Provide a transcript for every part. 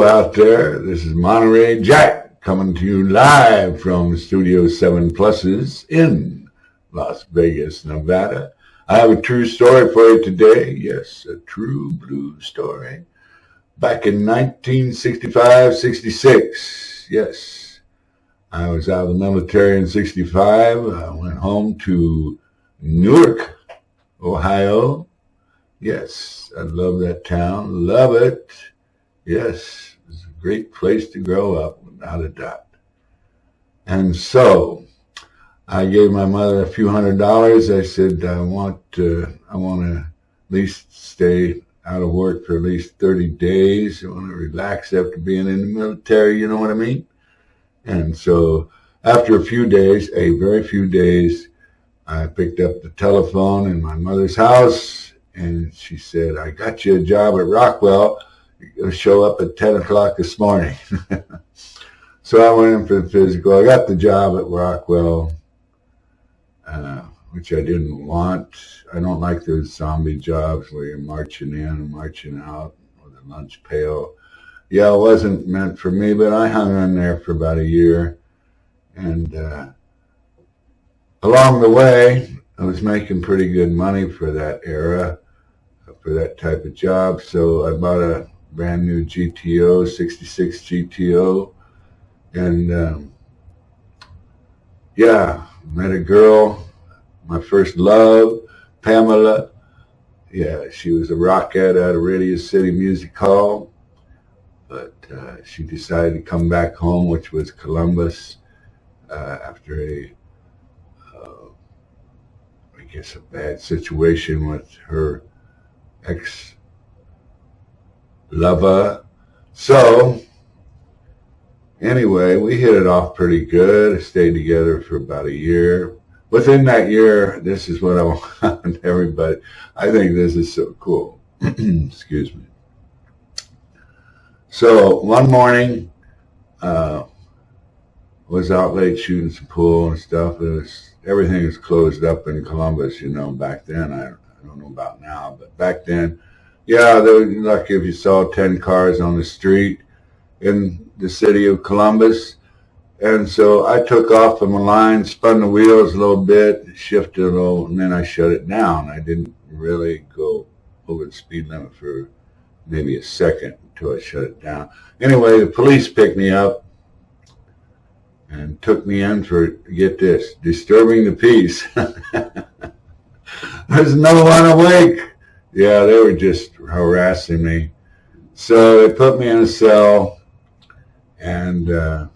out there. This is Monterey Jack coming to you live from Studio 7 Pluses in Las Vegas, Nevada. I have a true story for you today. Yes, a true blue story. Back in 1965-66, yes, I was out of the military in 65. I went home to Newark, Ohio. Yes, I love that town. Love it. Yes, it's a great place to grow up, without a doubt. And so I gave my mother a few $100s. I said, I want to at least stay out of work for at least 30 days. I want to relax after being in the military, you know what I mean? And so after a very few days, I picked up the telephone in my mother's house, and she said, I got you a job at Rockwell. You're going to show up at 10 o'clock this morning. So I went in for the physical. I got the job at Rockwell, which I didn't want. I don't like those zombie jobs where you're marching in and marching out with a lunch pail. Yeah, it wasn't meant for me, but I hung in there for about a year. And along the way, I was making pretty good money for that era, for that type of job. So I bought a brand new GTO, 66 GTO. And met a girl, my first love, Pamela. Yeah, she was a rockette at a Radio City Music Hall. But she decided to come back home, which was Columbus, after a bad situation with her ex-lover. So, anyway, we hit it off pretty good. I stayed together for about a year. Within that year, this is what I want everybody. I think this is so cool. Excuse me. So, one morning, was out late shooting some pool and stuff. Everything was closed up in Columbus, back then. I don't know about now, but back then, they were lucky if you saw 10 cars on the street in the city of Columbus. And so I took off from the line, spun the wheels a little bit, shifted a little, and then I shut it down. I didn't really go over the speed limit for maybe a second until I shut it down. Anyway, the police picked me up and took me in for, get this, disturbing the peace. There's no one awake. Yeah, they were just harassing me. So they put me in a cell, and I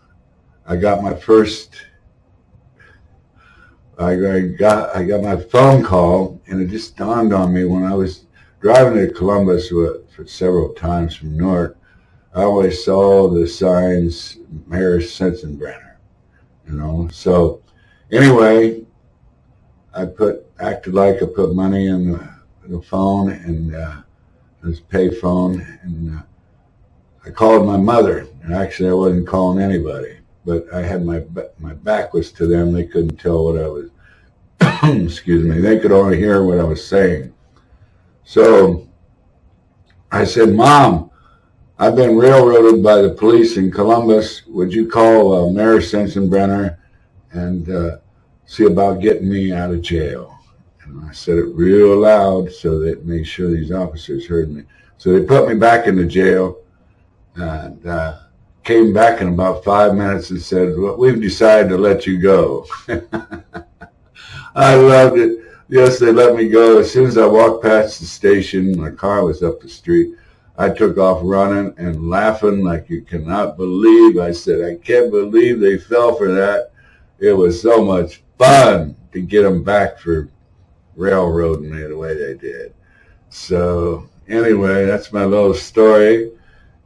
got my my phone call, and it just dawned on me when I was driving to Columbus for several times from Newark. I always saw the signs, Mayor Sensenbrenner. So anyway, I acted like I put money in the phone, and this pay phone, and I called my mother. And actually, I wasn't calling anybody, but I had my back was to them. They couldn't tell what I was. Excuse me. They could only hear what I was saying. So I said, Mom, I've been railroaded by the police in Columbus. Would you call Mayor Sensenbrenner and see about getting me out of jail? And I said it real loud so that made sure these officers heard me. So they put me back into jail, and came back in about 5 minutes and said, well, we've decided to let you go. I loved it. Yes, they let me go. As soon as I walked past the station, my car was up the street. I took off running and laughing like you cannot believe. I said, I can't believe they fell for that. It was so much fun to get them back for railroading me the way they did. So anyway, that's my little story.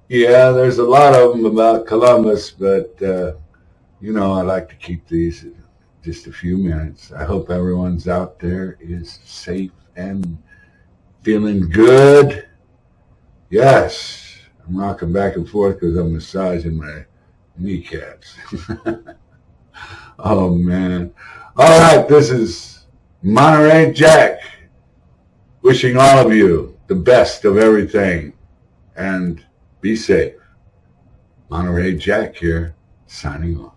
Yeah, there's a lot of them about Columbus, but, I like to keep these just a few minutes. I hope everyone's out there is safe and feeling good. Yes, I'm rocking back and forth because I'm massaging my kneecaps. Oh, man. All right, this is Monterey Jack wishing all of you the best of everything, and be safe. Monterey Jack here, signing off.